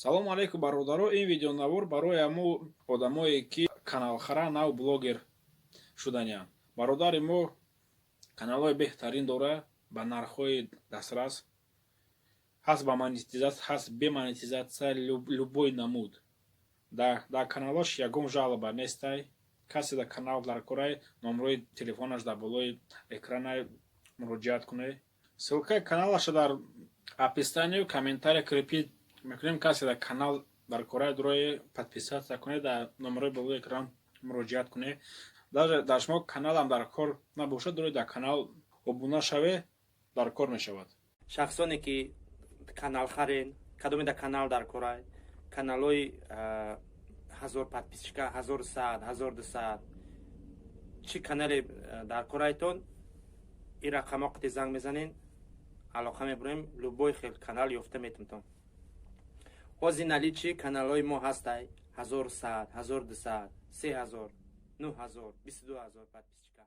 Салом алейкум бародаро. Ин видеонавор барои ҳамо одамое ки каналхара нав блогер шуданянд. Бародари мо каналҳои беҳтарин дора ба нархҳои дастрас. Ҳаст ба монетизатсия, ҳаст бе монетизатсия любой намуд. Дар каналош ягон жалоба нестай. Касе дар канал дар корай, номрои телефонаш дар болои экрана муроҷиат кунед. Ссилкаи каналаша дар описанию комментария крепид мекунем. Касе дар канал дар корай дурое подписаться кунед, дар номрои болои экран муроҷиат кунед. Даже дар шумо каналам дар кор набошад, дурое дар канал обуна шавед, дар кор мешавад. шахсоне ки канал харен, кадоме дар канал дар корай, каналои 1000 подписчика, 1100, 1200 чи канале дар корайтон, ин рақамо қити занг мезанен, алоқа мебурем, любой хел канал ёфта метавонед. ҳозир наличи каналҳои мо ҳастай 1100, 1200, 3000, 9000, 22000 подписчика.